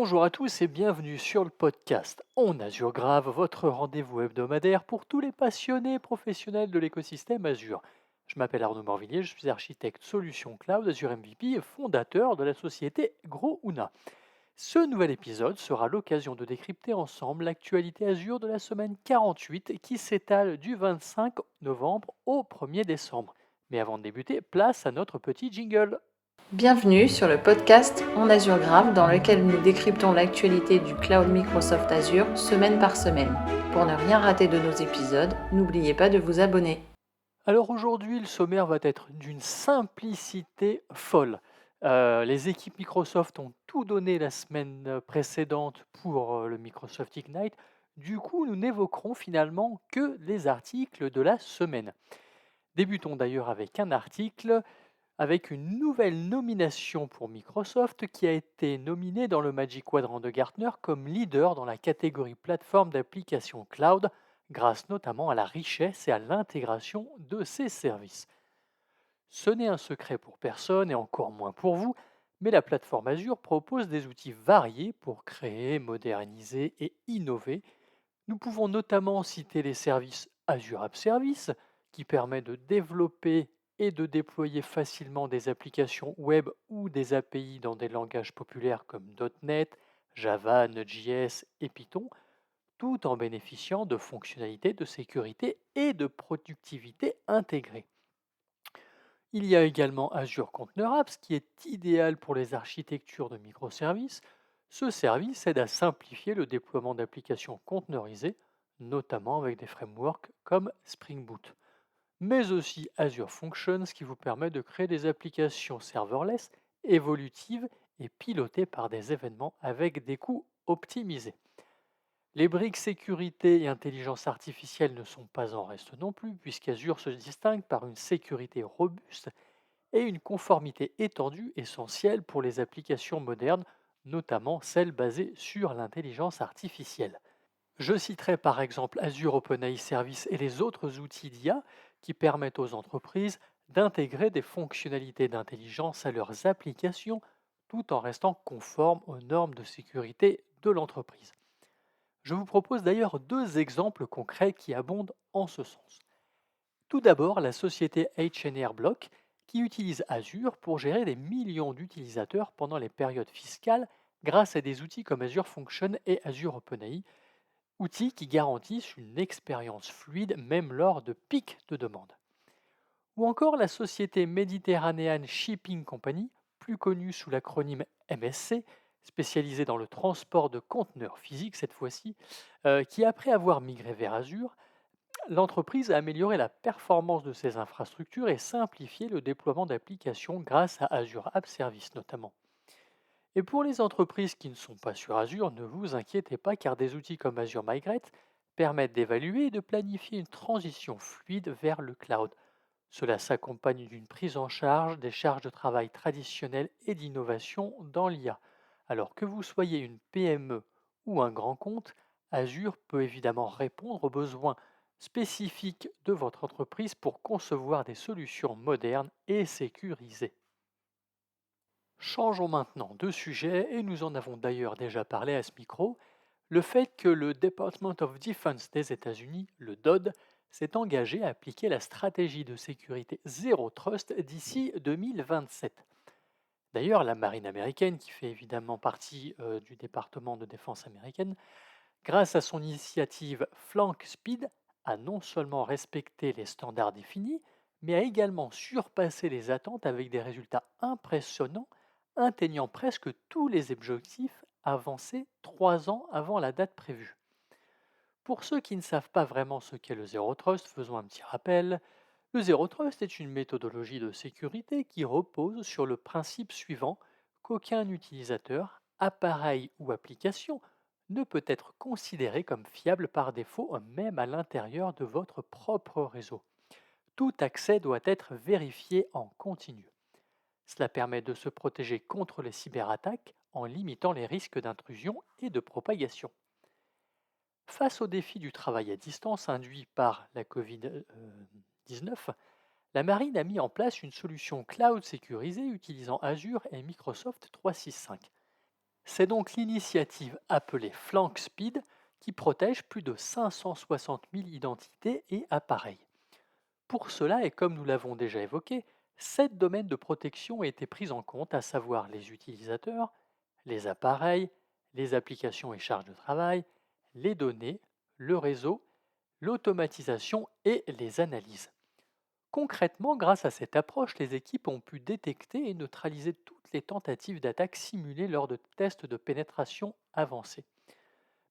Bonjour à tous et bienvenue sur le podcast On Azure Grave, votre rendez-vous hebdomadaire pour tous les passionnés professionnels de l'écosystème Azure. Je m'appelle Arnaud Morvillier, je suis architecte solution cloud Azure MVP et fondateur de la société GrowUna. Ce nouvel épisode sera l'occasion de décrypter ensemble l'actualité Azure de la semaine 48 qui s'étale du 25 novembre au 1er décembre. Mais avant de débuter, place à notre petit jingle. Bienvenue sur le podcast On Azure Grave dans lequel nous décryptons l'actualité du cloud Microsoft Azure semaine par semaine. Pour ne rien rater de nos épisodes, n'oubliez pas de vous abonner. Alors aujourd'hui, le sommaire va être d'une simplicité folle. Les équipes Microsoft ont tout donné la semaine précédente pour le Microsoft Ignite. Du coup, nous n'évoquerons finalement que les articles de la semaine. Débutons d'ailleurs avec un article avec une nouvelle nomination pour Microsoft qui a été nominé dans le Magic Quadrant de Gartner comme leader dans la catégorie plateforme d'applications cloud, grâce notamment à la richesse et à l'intégration de ses services. Ce n'est un secret pour personne et encore moins pour vous, mais la plateforme Azure propose des outils variés pour créer, moderniser et innover. Nous pouvons notamment citer les services Azure App Service, qui permet de développer et de déployer facilement des applications web ou des API dans des langages populaires comme .NET, Java, Node.js et Python, tout en bénéficiant de fonctionnalités de sécurité et de productivité intégrées. Il y a également Azure Container Apps qui est idéal pour les architectures de microservices. Ce service aide à simplifier le déploiement d'applications conteneurisées, notamment avec des frameworks comme Spring Boot. Mais aussi Azure Functions qui vous permet de créer des applications serverless, évolutives et pilotées par des événements avec des coûts optimisés. Les briques sécurité et intelligence artificielle ne sont pas en reste non plus, puisqu'Azure se distingue par une sécurité robuste et une conformité étendue essentielle pour les applications modernes, notamment celles basées sur l'intelligence artificielle. Je citerai par exemple Azure OpenAI Service et les autres outils d'IA qui permettent aux entreprises d'intégrer des fonctionnalités d'intelligence à leurs applications tout en restant conformes aux normes de sécurité de l'entreprise. Je vous propose d'ailleurs deux exemples concrets qui abondent en ce sens. Tout d'abord, la société H&R Block qui utilise Azure pour gérer des millions d'utilisateurs pendant les périodes fiscales grâce à des outils comme Azure Function et Azure OpenAI, outils qui garantissent une expérience fluide même lors de pics de demande. Ou encore la société Mediterranean Shipping Company, plus connue sous l'acronyme MSC, spécialisée dans le transport de conteneurs physiques cette fois-ci, qui après avoir migré vers Azure, l'entreprise a amélioré la performance de ses infrastructures et simplifié le déploiement d'applications grâce à Azure App Service notamment. Et pour les entreprises qui ne sont pas sur Azure, ne vous inquiétez pas car des outils comme Azure Migrate permettent d'évaluer et de planifier une transition fluide vers le cloud. Cela s'accompagne d'une prise en charge des charges de travail traditionnelles et d'innovation dans l'IA. Alors que vous soyez une PME ou un grand compte, Azure peut évidemment répondre aux besoins spécifiques de votre entreprise pour concevoir des solutions modernes et sécurisées. Changeons maintenant de sujet, et nous en avons d'ailleurs déjà parlé à ce micro, le fait que le Department of Defense des États-Unis, le DoD, s'est engagé à appliquer la stratégie de sécurité Zero Trust d'ici 2027. D'ailleurs, la marine américaine, qui fait évidemment partie du département de défense américaine, grâce à son initiative Flank Speed, a non seulement respecté les standards définis, mais a également surpassé les attentes avec des résultats impressionnants, atteignant presque tous les objectifs avancés 3 ans avant la date prévue. Pour ceux qui ne savent pas vraiment ce qu'est le Zero Trust, faisons un petit rappel. Le Zero Trust est une méthodologie de sécurité qui repose sur le principe suivant qu'aucun utilisateur, appareil ou application ne peut être considéré comme fiable par défaut, même à l'intérieur de votre propre réseau. Tout accès doit être vérifié en continu. Cela permet de se protéger contre les cyberattaques en limitant les risques d'intrusion et de propagation. Face au défi du travail à distance induit par la Covid-19, la marine a mis en place une solution cloud sécurisée utilisant Azure et Microsoft 365. C'est donc l'initiative appelée FlankSpeed qui protège plus de 560 000 identités et appareils. Pour cela, et comme nous l'avons déjà évoqué, 7 domaines de protection ont été pris en compte, à savoir les utilisateurs, les appareils, les applications et charges de travail, les données, le réseau, l'automatisation et les analyses. Concrètement, grâce à cette approche, les équipes ont pu détecter et neutraliser toutes les tentatives d'attaque simulées lors de tests de pénétration avancés.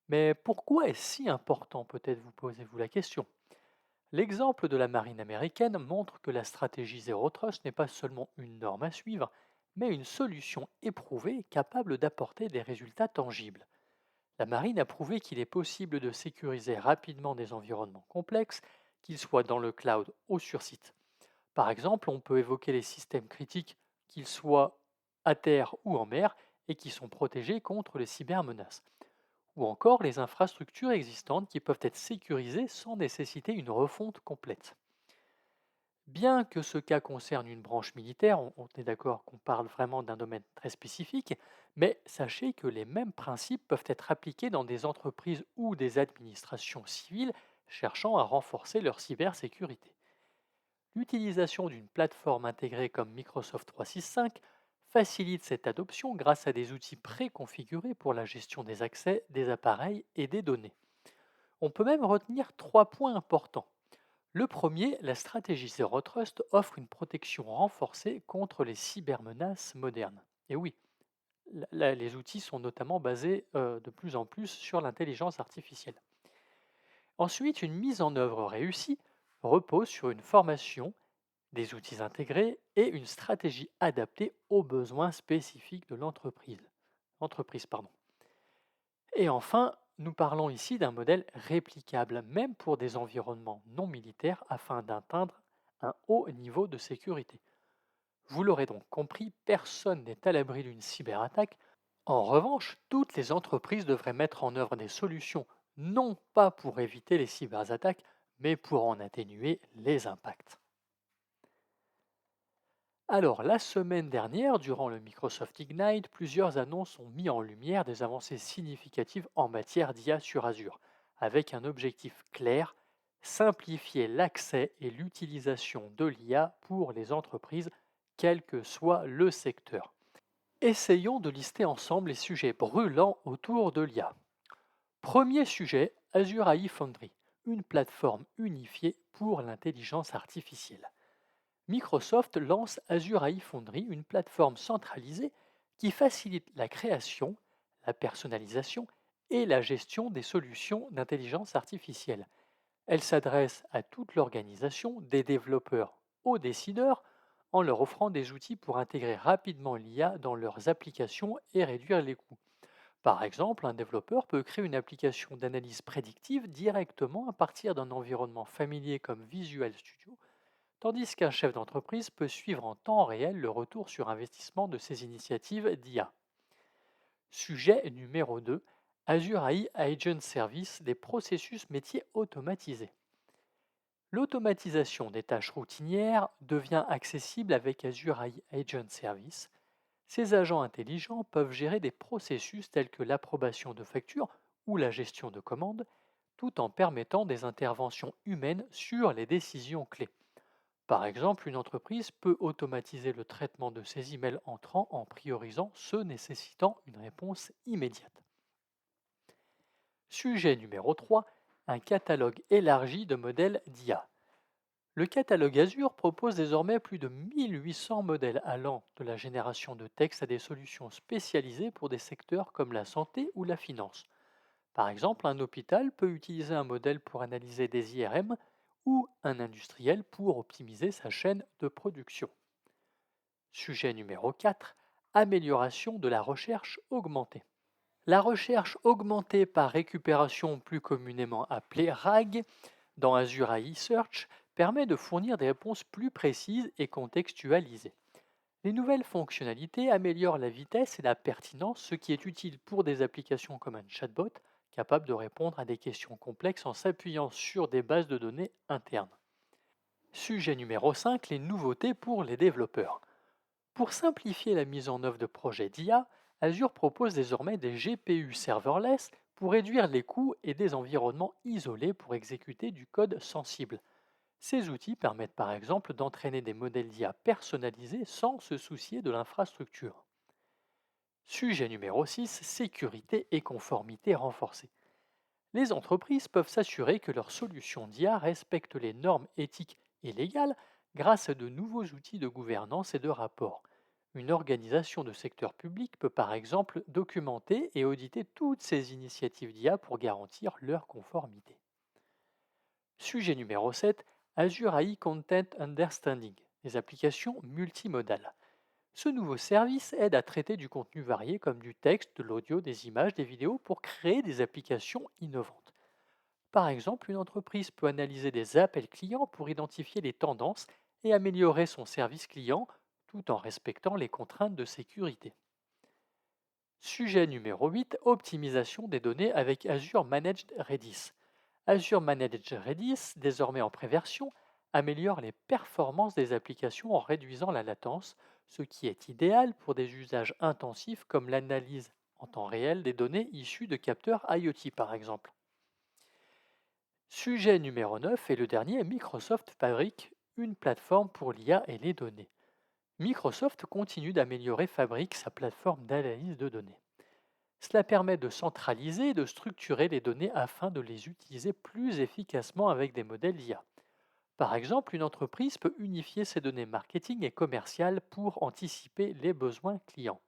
Mais pourquoi est-ce si important, peut-être vous posez-vous la question? L'exemple de la marine américaine montre que la stratégie Zero Trust n'est pas seulement une norme à suivre, mais une solution éprouvée capable d'apporter des résultats tangibles. La marine a prouvé qu'il est possible de sécuriser rapidement des environnements complexes, qu'ils soient dans le cloud ou sur site. Par exemple, on peut évoquer les systèmes critiques, qu'ils soient à terre ou en mer, et qui sont protégés contre les cybermenaces. Ou encore les infrastructures existantes qui peuvent être sécurisées sans nécessiter une refonte complète. Bien que ce cas concerne une branche militaire, on est d'accord qu'on parle vraiment d'un domaine très spécifique, mais sachez que les mêmes principes peuvent être appliqués dans des entreprises ou des administrations civiles cherchant à renforcer leur cybersécurité. L'utilisation d'une plateforme intégrée comme Microsoft 365 facilite cette adoption grâce à des outils préconfigurés pour la gestion des accès, des appareils et des données. On peut même retenir 3 points importants. Le premier, la stratégie Zero Trust offre une protection renforcée contre les cybermenaces modernes. Et oui, les outils sont notamment basés de plus en plus sur l'intelligence artificielle. Ensuite, une mise en œuvre réussie repose sur une formation, des outils intégrés et une stratégie adaptée aux besoins spécifiques de l'entreprise. Et enfin, nous parlons ici d'un modèle réplicable, même pour des environnements non militaires, afin d'atteindre un haut niveau de sécurité. Vous l'aurez donc compris, personne n'est à l'abri d'une cyberattaque. En revanche, toutes les entreprises devraient mettre en œuvre des solutions, non pas pour éviter les cyberattaques, mais pour en atténuer les impacts. Alors, la semaine dernière, durant le Microsoft Ignite, plusieurs annonces ont mis en lumière des avancées significatives en matière d'IA sur Azure, avec un objectif clair, simplifier l'accès et l'utilisation de l'IA pour les entreprises, quel que soit le secteur. Essayons de lister ensemble les sujets brûlants autour de l'IA. Premier sujet, Azure AI Foundry, une plateforme unifiée pour l'intelligence artificielle. Microsoft lance Azure AI Foundry, une plateforme centralisée qui facilite la création, la personnalisation et la gestion des solutions d'intelligence artificielle. Elle s'adresse à toute l'organisation, des développeurs aux décideurs, en leur offrant des outils pour intégrer rapidement l'IA dans leurs applications et réduire les coûts. Par exemple, un développeur peut créer une application d'analyse prédictive directement à partir d'un environnement familier comme Visual Studio, tandis qu'un chef d'entreprise peut suivre en temps réel le retour sur investissement de ses initiatives d'IA. Sujet numéro 2, Azure AI Agent Service, des processus métiers automatisés. L'automatisation des tâches routinières devient accessible avec Azure AI Agent Service. Ces agents intelligents peuvent gérer des processus tels que l'approbation de factures ou la gestion de commandes, tout en permettant des interventions humaines sur les décisions clés. Par exemple, une entreprise peut automatiser le traitement de ses emails entrants en priorisant ceux nécessitant une réponse immédiate. Sujet numéro 3, un catalogue élargi de modèles d'IA. Le catalogue Azure propose désormais plus de 1800 modèles allant de la génération de texte à des solutions spécialisées pour des secteurs comme la santé ou la finance. Par exemple, un hôpital peut utiliser un modèle pour analyser des IRM ou un industriel pour optimiser sa chaîne de production. Sujet numéro 4, amélioration de la recherche augmentée. La recherche augmentée par récupération, plus communément appelée RAG, dans Azure AI Search, permet de fournir des réponses plus précises et contextualisées. Les nouvelles fonctionnalités améliorent la vitesse et la pertinence, ce qui est utile pour des applications comme un chatbot, capable de répondre à des questions complexes en s'appuyant sur des bases de données internes. Sujet numéro 5, les nouveautés pour les développeurs. Pour simplifier la mise en œuvre de projets d'IA, Azure propose désormais des GPU serverless pour réduire les coûts et des environnements isolés pour exécuter du code sensible. Ces outils permettent par exemple d'entraîner des modèles d'IA personnalisés sans se soucier de l'infrastructure. Sujet numéro 6, sécurité et conformité renforcée. Les entreprises peuvent s'assurer que leurs solutions d'IA respectent les normes éthiques et légales grâce à de nouveaux outils de gouvernance et de rapport. Une organisation de secteur public peut par exemple documenter et auditer toutes ces initiatives d'IA pour garantir leur conformité. Sujet numéro 7, Azure AI Content Understanding, les applications multimodales. Ce nouveau service aide à traiter du contenu varié comme du texte, de l'audio, des images, des vidéos pour créer des applications innovantes. Par exemple, une entreprise peut analyser des appels clients pour identifier les tendances et améliorer son service client tout en respectant les contraintes de sécurité. Sujet numéro 8, optimisation des données avec Azure Managed Redis. Azure Managed Redis, désormais en préversion, améliore les performances des applications en réduisant la latence, ce qui est idéal pour des usages intensifs comme l'analyse en temps réel des données issues de capteurs IoT par exemple. Sujet numéro 9 et le dernier, Microsoft fabrique une plateforme pour l'IA et les données. Microsoft continue d'améliorer Fabric, sa plateforme d'analyse de données. Cela permet de centraliser et de structurer les données afin de les utiliser plus efficacement avec des modèles d'IA. Par exemple, une entreprise peut unifier ses données marketing et commerciales pour anticiper les besoins clients.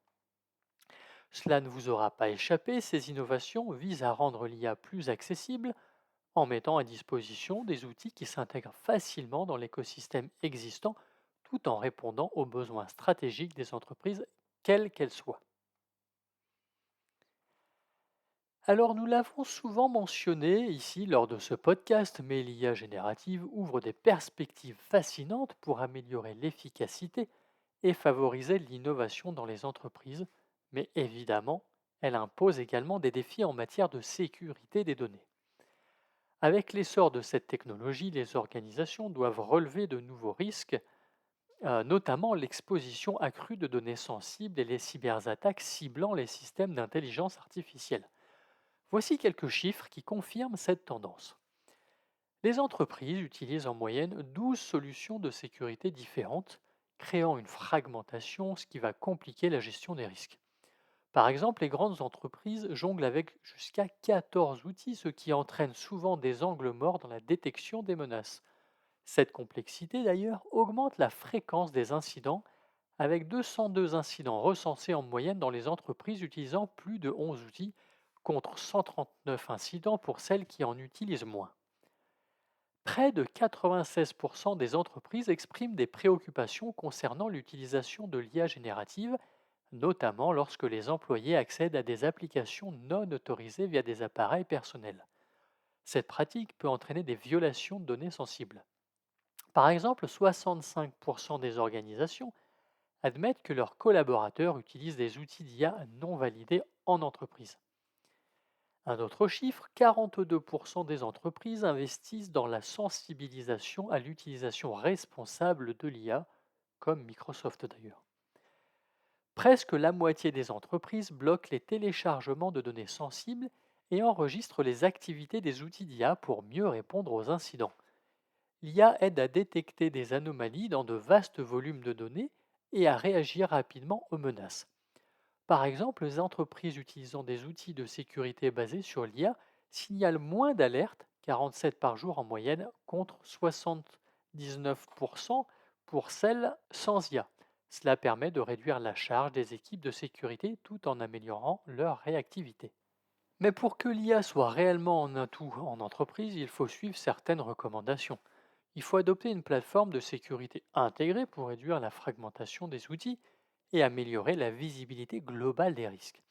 Cela ne vous aura pas échappé, ces innovations visent à rendre l'IA plus accessible en mettant à disposition des outils qui s'intègrent facilement dans l'écosystème existant tout en répondant aux besoins stratégiques des entreprises, quelles qu'elles soient. Alors nous l'avons souvent mentionné ici lors de ce podcast, mais l'IA générative ouvre des perspectives fascinantes pour améliorer l'efficacité et favoriser l'innovation dans les entreprises, mais évidemment, elle impose également des défis en matière de sécurité des données. Avec l'essor de cette technologie, les organisations doivent relever de nouveaux risques, notamment l'exposition accrue de données sensibles et les cyberattaques ciblant les systèmes d'intelligence artificielle. Voici quelques chiffres qui confirment cette tendance. Les entreprises utilisent en moyenne 12 solutions de sécurité différentes, créant une fragmentation, ce qui va compliquer la gestion des risques. Par exemple, les grandes entreprises jonglent avec jusqu'à 14 outils, ce qui entraîne souvent des angles morts dans la détection des menaces. Cette complexité, d'ailleurs, augmente la fréquence des incidents, avec 202 incidents recensés en moyenne dans les entreprises utilisant plus de 11 outils, contre 139 incidents pour celles qui en utilisent moins. Près de 96% des entreprises expriment des préoccupations concernant l'utilisation de l'IA générative, notamment lorsque les employés accèdent à des applications non autorisées via des appareils personnels. Cette pratique peut entraîner des violations de données sensibles. Par exemple, 65% des organisations admettent que leurs collaborateurs utilisent des outils d'IA non validés en entreprise. Un autre chiffre, 42% des entreprises investissent dans la sensibilisation à l'utilisation responsable de l'IA, comme Microsoft d'ailleurs. Presque la moitié des entreprises bloquent les téléchargements de données sensibles et enregistrent les activités des outils d'IA pour mieux répondre aux incidents. L'IA aide à détecter des anomalies dans de vastes volumes de données et à réagir rapidement aux menaces. Par exemple, les entreprises utilisant des outils de sécurité basés sur l'IA signalent moins d'alertes, 47 par jour en moyenne, contre 79% pour celles sans IA. Cela permet de réduire la charge des équipes de sécurité tout en améliorant leur réactivité. Mais pour que l'IA soit réellement un atout en entreprise, il faut suivre certaines recommandations. Il faut adopter une plateforme de sécurité intégrée pour réduire la fragmentation des outils et améliorer la visibilité globale des risques.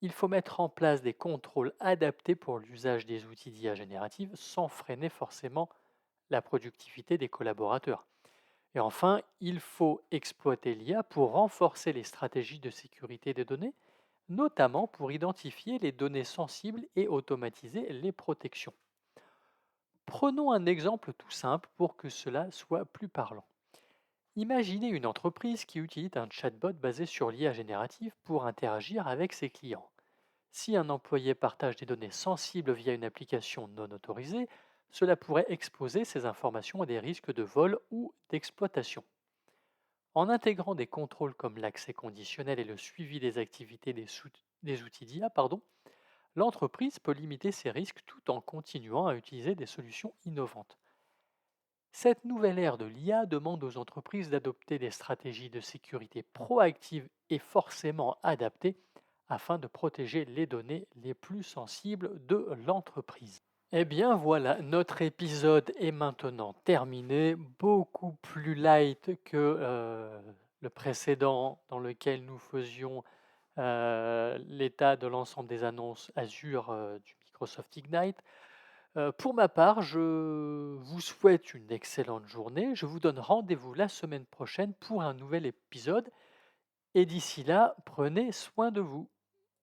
Il faut mettre en place des contrôles adaptés pour l'usage des outils d'IA générative sans freiner forcément la productivité des collaborateurs. Et enfin, il faut exploiter l'IA pour renforcer les stratégies de sécurité des données, notamment pour identifier les données sensibles et automatiser les protections. Prenons un exemple tout simple pour que cela soit plus parlant. Imaginez une entreprise qui utilise un chatbot basé sur l'IA générative pour interagir avec ses clients. Si un employé partage des données sensibles via une application non autorisée, cela pourrait exposer ces informations à des risques de vol ou d'exploitation. En intégrant des contrôles comme l'accès conditionnel et le suivi des activités des outils d'IA, l'entreprise peut limiter ces risques tout en continuant à utiliser des solutions innovantes. Cette nouvelle ère de l'IA demande aux entreprises d'adopter des stratégies de sécurité proactives et forcément adaptées afin de protéger les données les plus sensibles de l'entreprise. Eh bien voilà, notre épisode est maintenant terminé, beaucoup plus light que le précédent dans lequel nous faisions l'état de l'ensemble des annonces Azure du Microsoft Ignite. Pour ma part, je vous souhaite une excellente journée. Je vous donne rendez-vous la semaine prochaine pour un nouvel épisode. Et d'ici là, prenez soin de vous.